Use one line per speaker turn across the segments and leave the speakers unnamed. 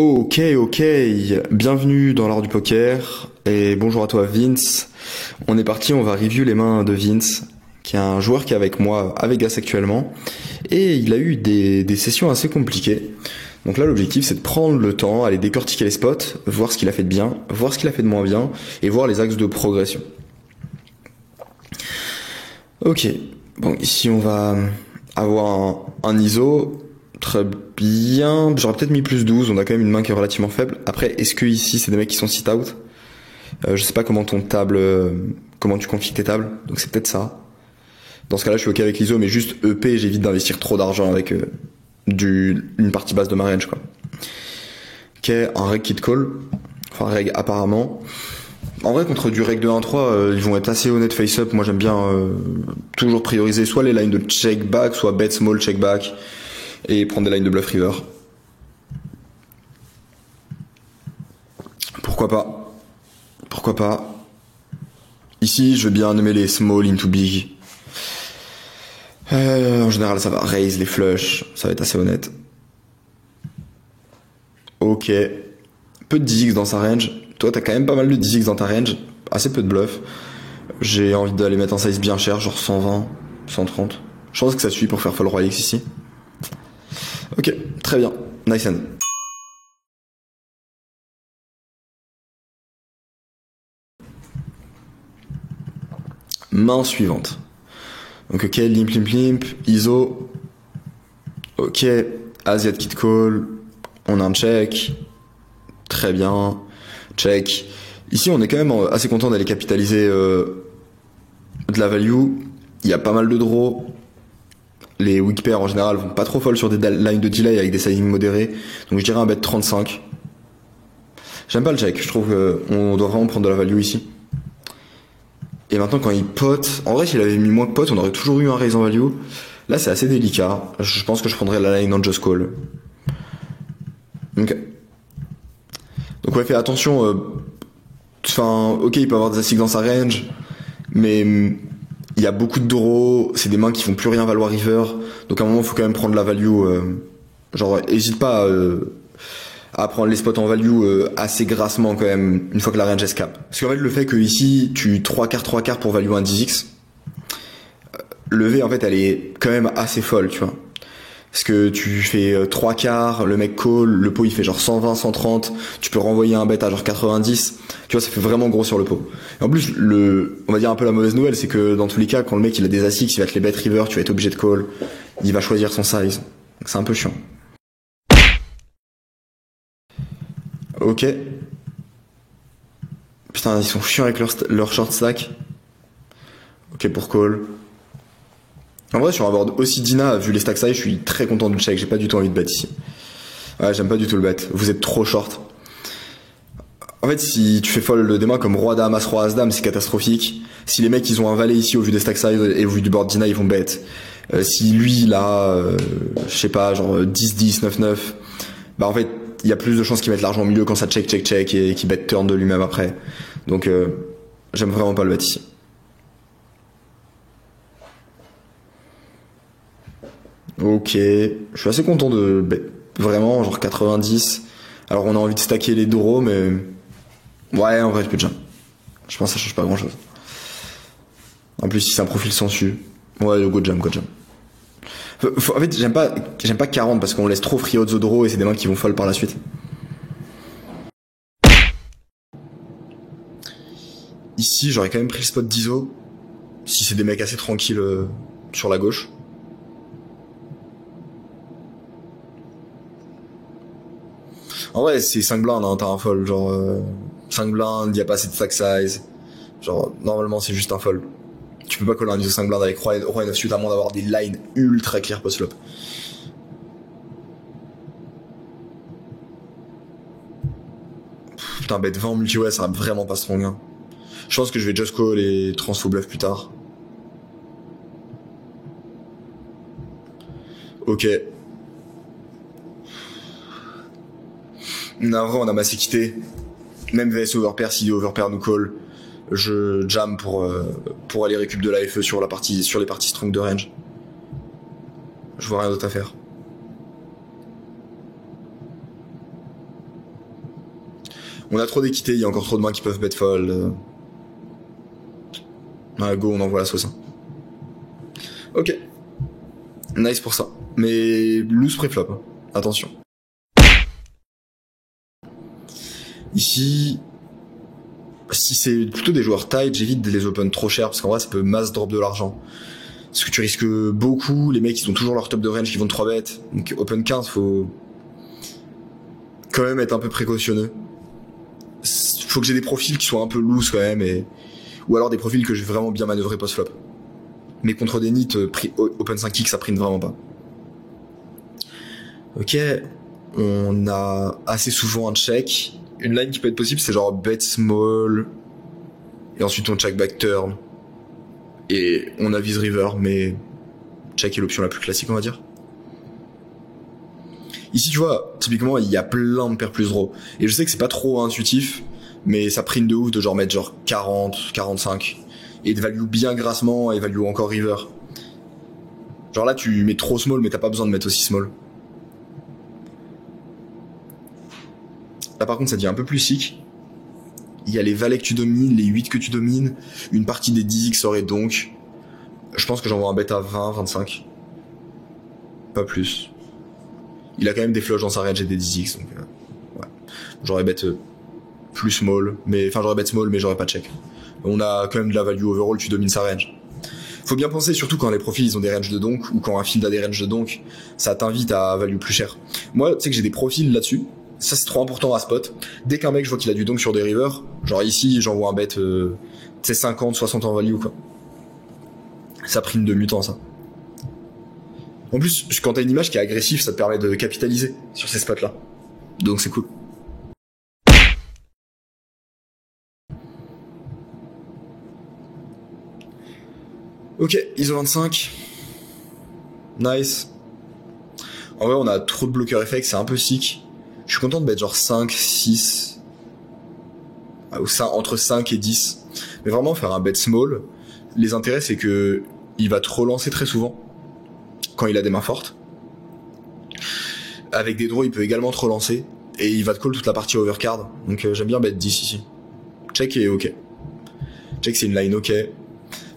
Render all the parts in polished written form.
Ok, ok, bienvenue dans l'art du poker et bonjour à toi Vince. On est parti, on va review les mains de Vince, qui est un joueur qui est avec moi à Vegas actuellement et il a eu des sessions assez compliquées. Donc là l'objectif c'est de prendre le temps, aller décortiquer les spots, voir ce qu'il a fait de bien, voir ce qu'il a fait de moins bien et voir les axes de progression. Ok, bon ici on va avoir un ISO. Très bien, j'aurais peut-être mis plus 12, on a quand même une main qui est relativement faible. Après, est-ce que ici c'est des mecs qui sont sit-out? Je sais pas comment ton table, comment tu configues tes tables, donc c'est peut-être ça. Dans ce cas-là, je suis ok avec l'ISO, mais juste EP, j'évite d'investir trop d'argent avec une partie basse de ma range, quoi. Ok, un reg qui te call, enfin reg apparemment. En vrai, contre du reg de 1-3, ils vont être assez honnêtes face-up. Moi, j'aime bien toujours prioriser soit les lines de check-back, soit bet small check-back. Et prendre des lines de bluff river. Pourquoi pas? Pourquoi pas? Ici, je veux bien nommer les small into big. En général, ça va raise les flush. Ça va être assez honnête. Ok. Peu de 10x dans sa range. Toi, t'as quand même pas mal de 10x dans ta range. Assez peu de bluff. J'ai envie d'aller mettre un size bien cher, genre 120, 130. Je pense que ça suffit pour faire fold roi X ici. Ok, très bien. Nice hand. Main suivante. Donc ok, limp limp limp, ISO. Ok, Asiat kit call. On a un check. Très bien. Check. Ici on est quand même assez content d'aller capitaliser de la value. Il y a pas mal de draws. Les weak pairs en général vont pas trop fold sur des lines de delay avec des sizing modérés. Donc je dirais un bet 35. J'aime pas le check, je trouve qu'on doit vraiment prendre de la value ici. Et maintenant quand il pote, en vrai s'il avait mis moins de potes on aurait toujours eu un raise en value. Là c'est assez délicat, je pense que je prendrais la line en just call. Ok. Donc ouais, fais attention, enfin ok il peut avoir des assises dans sa range, mais il y a beaucoup de draws, c'est des mains qui font plus rien valoir river, donc à un moment faut quand même prendre la value, genre hésite pas à prendre les spots en value assez grassement quand même une fois que la range escape. Parce qu'en fait le fait que ici tu 3 quarts pour value un 10x, levée en fait elle est quand même assez folle tu vois. Parce que tu fais 3 quarts, le mec call, le pot il fait genre 120, 130, tu peux renvoyer un bet à genre 90, tu vois ça fait vraiment gros sur le pot. Et en plus on va dire un peu la mauvaise nouvelle c'est que dans tous les cas quand le mec il a des assics il va te les bet river, tu vas être obligé de call, il va choisir son size, donc c'est un peu chiant. Ok. Putain ils sont chiants avec leur short stack. Ok pour call. En vrai sur un board aussi Dina vu les stack size je suis très content du check, j'ai pas du tout envie de bet ici. Ouais j'aime pas du tout le bet, vous êtes trop short. En fait, si tu fais fold des mains comme roi dame, as roi as dame, c'est catastrophique. Si les mecs ils ont un valet ici au vu des stack size et au vu du board Dina, ils vont bet. Si lui il a, je sais pas, genre 10-10, 9-9, bah en fait, il y a plus de chances qu'il mette l'argent au milieu quand ça check, check, check et qu'il bet turn de lui-même après. Donc, j'aime vraiment pas le bet ici. Ok, je suis assez content de bet. Vraiment, genre 90. Alors on a envie de stacker les draws, mais ouais, en vrai, je peux jam. Je pense que ça change pas grand-chose. En plus, si c'est un profil sensu. Ouais, go jam, go jam. En fait, j'aime pas 40 parce qu'on laisse trop free odds au draw et c'est des mains qui vont fold par la suite. Ici, j'aurais quand même pris le spot d'ISO. Si c'est des mecs assez tranquilles sur la gauche. En vrai, c'est 5 blindes, hein, t'as un fold. Genre, 5 blindes, y a pas assez de stack size. Genre, normalement, c'est juste un fold. Tu peux pas coller un ISO 5 blindes avec roi et 9 suite à moins d'avoir des lines ultra claires post-flop. Putain, bet 20 multi-way, ça va vraiment pas strong. Hein. Je pense que je vais just call et transfo bluff plus tard. Ok. Non, en vrai, on a massé quitté. Même VS overpair, si overpair nous call, je jam pour aller récup de la FE sur les parties strong de range. Je vois rien d'autre à faire. On a trop d'équité, il y a encore trop de mains qui peuvent bet fold. Ouais, go, on envoie la sauce. Hein. Ok. Nice pour ça. Mais loose préflop. Hein. Attention. Ici, si c'est plutôt des joueurs tight, j'évite de les open trop cher parce qu'en vrai ça peut mass drop de l'argent. Parce que tu risques beaucoup, les mecs ils ont toujours leur top de range qui vont de 3 bêtes. Donc open 15 faut quand même être un peu précautionneux. Faut que j'ai des profils qui soient un peu loose quand même ou alors des profils que j'ai vraiment bien manœuvré post-flop. Mais contre des nits open 5 x ça print vraiment pas. Ok, on a assez souvent un check. Une line qui peut être possible, c'est genre bet small, et ensuite on check back turn, et on avise river, mais check est l'option la plus classique, on va dire. Ici, tu vois, typiquement, il y a plein de paires plus draw, et je sais que c'est pas trop intuitif, mais ça print de ouf de genre mettre genre 40, 45, et de value bien grassement, et value encore river. Genre là, tu mets trop small, mais t'as pas besoin de mettre aussi small. Là par contre ça devient un peu plus sick. Il y a les valets que tu domines, les 8 que tu domines, une partie des 10x aurait donc. Je pense que j'envoie un bet à 20, 25. Pas plus. Il a quand même des flushs dans sa range et des 10x, donc ouais. J'aurais bet plus small, j'aurais bet small mais j'aurais pas check. On a quand même de la value overall, tu domines sa range. Faut bien penser, surtout quand les profils ils ont des ranges de donk, ou quand un field a des ranges de donk, ça t'invite à value plus cher. Moi, tu sais que j'ai des profils là-dessus. Ça c'est trop important à spot. Dès qu'un mec je vois qu'il a du donk sur des rivers, genre ici j'envoie un bet 50, 60 en value quoi. Ça prime de mutant ça. En plus quand t'as une image qui est agressive, ça te permet de capitaliser sur ces spots là. Donc c'est cool. Ok, ISO 25. Nice. En vrai on a trop de bloqueurs FX, c'est un peu sick. Je suis content de mettre genre 5, 6, ou ça, entre 5 et 10. Mais vraiment faire un bet small, les intérêts c'est que il va te relancer très souvent quand il a des mains fortes. Avec des draws, il peut également te relancer et il va te call toute la partie overcard. Donc j'aime bien bet 10 ici. Check est ok. Check c'est une line ok.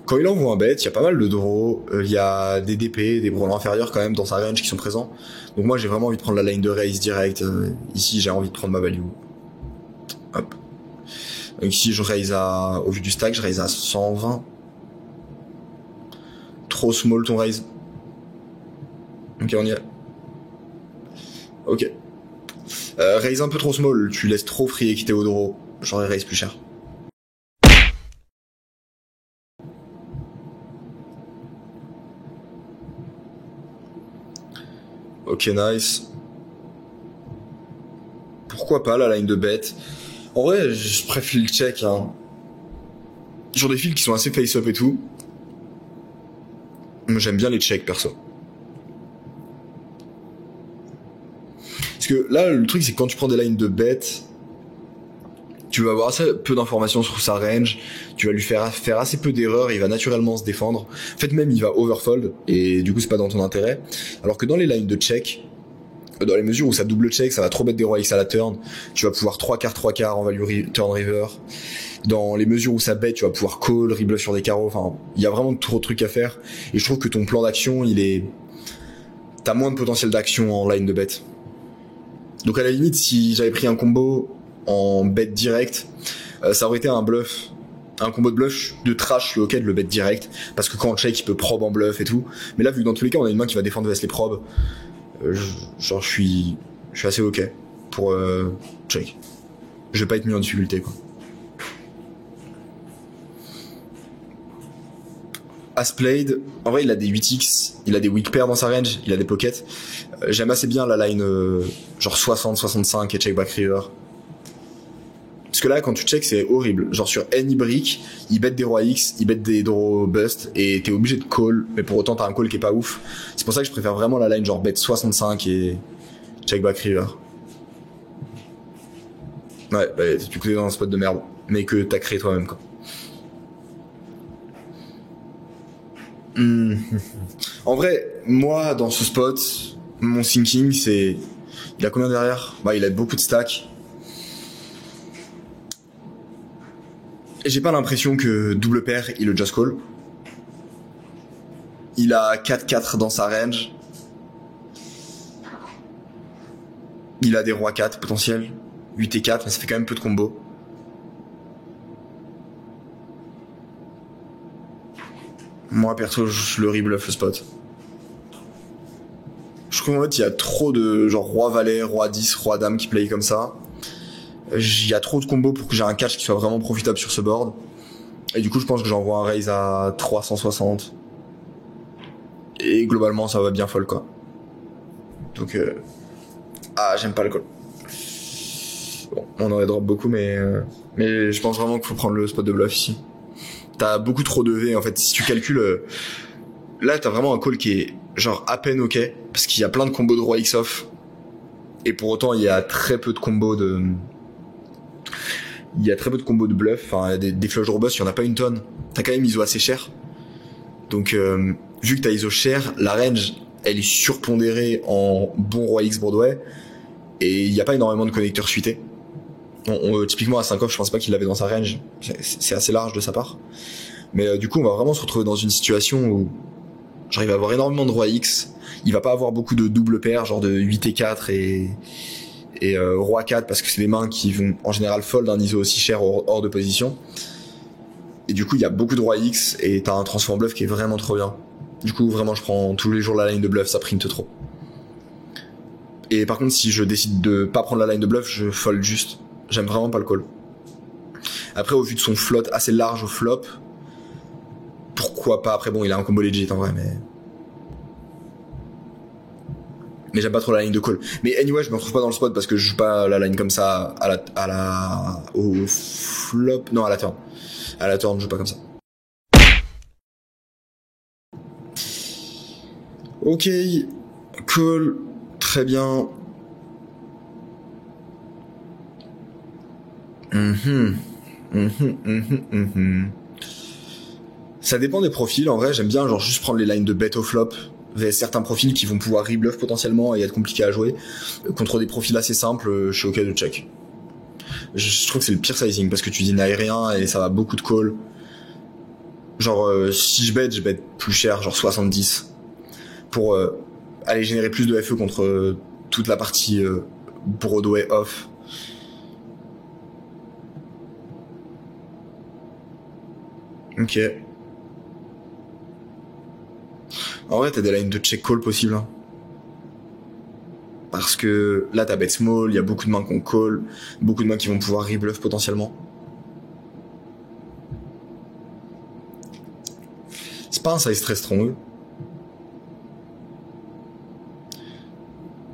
Quand il envoie un bet, il y a pas mal de draws, il y a des DP, des brawlers inférieurs quand même dans sa range qui sont présents. Donc moi j'ai vraiment envie de prendre la line de raise direct. Ici j'ai envie de prendre ma value. Hop. Donc ici je raise au vu du stack, je raise à 120. Trop small ton raise. Ok on y est. Ok. Raise un peu trop small, tu laisses trop free équité au draw. J'aurais raise plus cher. Ok, nice. Pourquoi pas la line de bet? En vrai, je préfère le check. Hein. Sur des fils qui sont assez face-up et tout. Moi, j'aime bien les checks, perso. Parce que là, le truc, c'est que quand tu prends des lines de bet, tu vas avoir assez peu d'informations sur sa range, tu vas lui faire assez peu d'erreurs, il va naturellement se défendre. En fait, même, il va overfold, et du coup, c'est pas dans ton intérêt. Alors que dans les lines de check, dans les mesures où ça double check, ça va trop mettre des rois X à la turn, tu vas pouvoir 3 quarts en value turn river. Dans les mesures où ça bet, tu vas pouvoir call, rebluff sur des carreaux, enfin, il y a vraiment trop de trucs à faire. Et je trouve que ton plan d'action, t'as moins de potentiel d'action en line de bet. Donc à la limite, si j'avais pris un combo en bet direct, ça aurait été un bluff, un combo de bluff de trash, le hockey de le bet direct, parce que quand on check, il peut probe en bluff et tout. Mais là, vu que dans tous les cas, on a une main qui va défendre vs les probes, je suis assez ok pour check. Je vais pas être mis en difficulté, quoi. As-played, en vrai il a des 8x, il a des weak pairs dans sa range, il a des pockets. J'aime assez bien la line genre 60-65 et check back river. Parce que là quand tu check c'est horrible. Genre sur any brick, il bet des rois X, il bet des draw bust et t'es obligé de call, mais pour autant t'as un call qui est pas ouf. C'est pour ça que je préfère vraiment la line genre bet 65 et check back river. Ouais, bah, tu connais dans un spot de merde, mais que t'as créé toi-même quoi. En vrai, moi, dans ce spot, mon thinking, c'est... Il a combien derrière? Bah, il a beaucoup de stacks. J'ai pas l'impression que double pair, il le just call. Il a 4-4 dans sa range. Il a des rois 4 potentiels. 8 et 4, mais ça fait quand même peu de combos. Moi, perso, je le rebluff le spot. Je trouve en fait, il y a trop de genre roi-valet, roi-10, roi-dame qui play comme ça. Il y a trop de combos pour que j'ai un catch qui soit vraiment profitable sur ce board. Et du coup, je pense que j'envoie un raise à 360. Et globalement, ça va bien fold, quoi. Donc, j'aime pas le call. Bon, on aurait drop beaucoup, mais je pense vraiment qu'il faut prendre le spot de bluff ici. T'as beaucoup trop de V, en fait. Si tu calcules, là, t'as vraiment un call qui est genre à peine ok, parce qu'il y a plein de combos de roi X off. Et pour autant, il y a très peu de combos de bluff. Enfin, des flush robust, il y en a pas une tonne. T'as quand même ISO assez cher. Donc, vu que t'as ISO cher, la range, elle est surpondérée en bon roi X Broadway. Et il n'y a pas énormément de connecteurs suités. Typiquement à 5 off, je pense pas qu'il l'avait dans sa range. C'est assez large de sa part. Mais du coup, on va vraiment se retrouver dans une situation où j'arrive à avoir énormément de roi X. Il va pas avoir beaucoup de double paires, genre de 8 et 4 et roi 4, parce que c'est des mains qui vont en général fold un ISO aussi cher hors de position. Et du coup, il y a beaucoup de roi X et t'as un transform bluff qui est vraiment trop bien. Du coup, vraiment, je prends tous les jours la line de bluff, ça printe trop. Et par contre, si je décide de pas prendre la line de bluff, je fold juste. J'aime vraiment pas le call. Après, au vu de son float assez large au flop, pourquoi pas. Après, bon, il a un combo legit en vrai, mais j'aime pas trop la ligne de call. Mais anyway, je me retrouve pas dans le spot parce que je joue pas la line comme ça au flop. Non, à la turn. À la turn, je joue pas comme ça. Ok. Call. Très bien. Ça dépend des profils. En vrai, j'aime bien genre juste prendre les lines de bet au flop vers certains profils qui vont pouvoir rebluff potentiellement et être compliqués à jouer. Contre des profils assez simples, je suis ok de check. Je trouve que c'est le pire sizing parce que tu deny rien et ça va beaucoup de call. Genre si je bet plus cher, genre 70 pour aller générer plus de FE contre toute la partie Broadway off. Ok. En vrai, t'as des lines de check call possibles. Hein. Parce que là, t'as bet small, il y a beaucoup de mains qu'on call, beaucoup de mains qui vont pouvoir rebluff potentiellement. C'est pas un size très strong.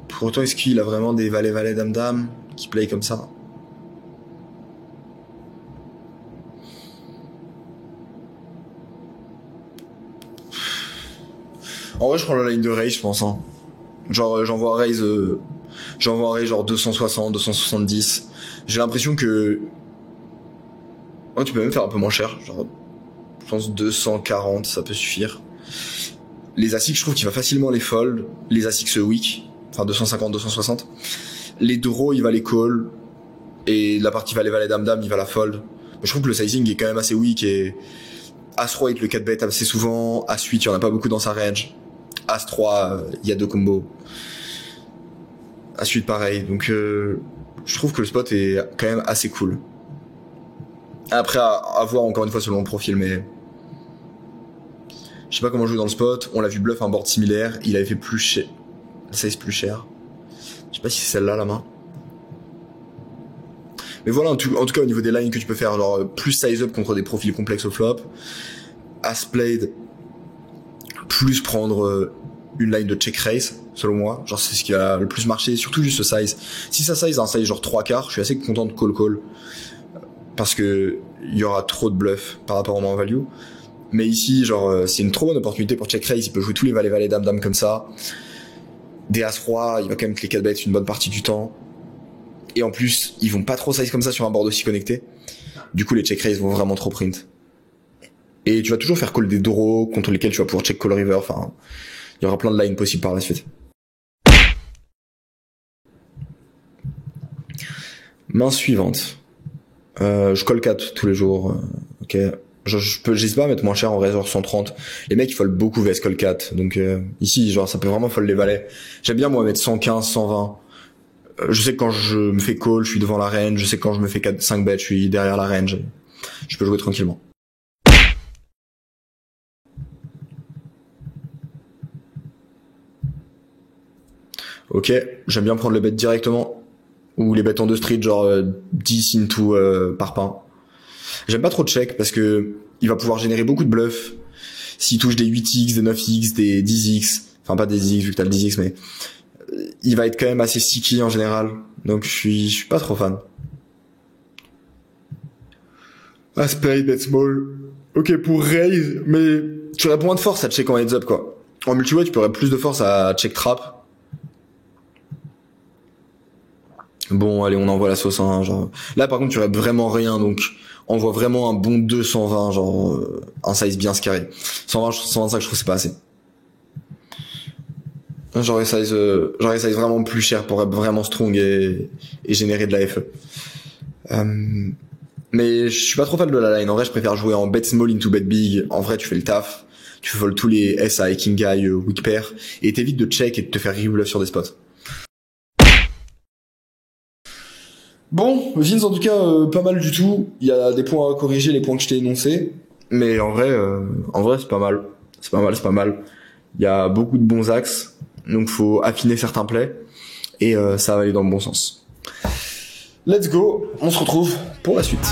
Pour autant, est-ce qu'il a vraiment des valet-valet dame-dame qui play comme ça? En vrai, je prends la line de raise, je pense. Hein. Genre, j'envoie un raise genre 260, 270. J'ai l'impression que... Oh, tu peux même faire un peu moins cher. Genre, je pense 240, ça peut suffire. Les ASIC, je trouve qu'il va facilement les fold. Les ASIC weak. Enfin, 250, 260. Les draws, il va les call. Et la partie valet-valet dame-dame, il va la fold. Mais je trouve que le sizing est quand même assez weak et... As-3 avec le 4-bet assez souvent. As-8, il y en a pas beaucoup dans sa range. As-3, il y a 2 combos. As-8, pareil. Donc, je trouve que le spot est quand même assez cool. Après, à voir encore une fois selon le profil, mais... Je sais pas comment jouer dans le spot. On l'a vu bluff un board similaire. Il avait fait plus cher. Size plus cher. Je sais pas si c'est celle-là, la main. Mais voilà, en tout cas, au niveau des lines que tu peux faire, genre, plus size up contre des profils complexes au flop. As played, plus prendre une line de check raise, selon moi. Genre, c'est ce qui a le plus marché, surtout juste ce size. Si ça size un size genre 3/4, je suis assez content de call. Parce que il y aura trop de bluff par rapport au moins value. Mais ici, genre, c'est une trop bonne opportunité pour check raise. Il peut jouer tous les valet dame comme ça. Des as-roi, il va quand même cliquer 4 bet une bonne partie du temps. Et en plus, ils vont pas trop size comme ça sur un board aussi connecté. Du coup, les check raise vont vraiment trop print. Et tu vas toujours faire call des draws contre lesquels tu vas pouvoir check call river. Enfin, il y aura plein de lines possibles par la suite. Main suivante. Je call 4 tous les jours. Ok. J'hésite pas à mettre moins cher en vrai, genre 130. Les mecs ils follent beaucoup VS call 4. Donc ici genre ça peut vraiment folle les valets. J'aime bien moi mettre 115, 120. Je sais que quand je me fais call, je suis devant la range. Je sais que quand je me fais 4, 5 bêtes, je suis derrière la range. Je peux jouer tranquillement. Ok, j'aime bien prendre les bêtes directement. Ou les bêtes en 2 street, genre 10 into par pain. J'aime pas trop check parce que il va pouvoir générer beaucoup de bluffs. S'il touche des 8x, des 9x, des 10x. Enfin pas des 10x vu que t'as le 10x, mais il va être quand même assez sticky en général. Donc je suis pas trop fan. Ah, spade, bet small. Ok, pour raise, mais tu aurais moins de force à check en heads up, quoi. En multi-way, tu aurais plus de force à check trap. Bon, allez, on envoie la sauce, hein, genre. Là, par contre, tu aurais vraiment rien, donc envoie vraiment un bon 220, genre un size bien carré. 120, 125, je trouve que c'est pas assez. J'aurais size vraiment plus cher pour être vraiment strong et générer de la FE. Mais je suis pas trop fan de la line. En vrai, je préfère jouer en bet small into bet big. En vrai, tu fais le taf. Tu voles tous les SI, King Guy, Weak Pair. Et t'évites de check et de te faire rebluff sur des spots. Bon, Vince, en tout cas, pas mal du tout. Il y a des points à corriger, les points que je t'ai énoncés. Mais en vrai, c'est pas mal. C'est pas mal. Il y a beaucoup de bons axes. Donc, faut affiner certains plays. Et ça va aller dans le bon sens. Let's go. On se retrouve pour la suite.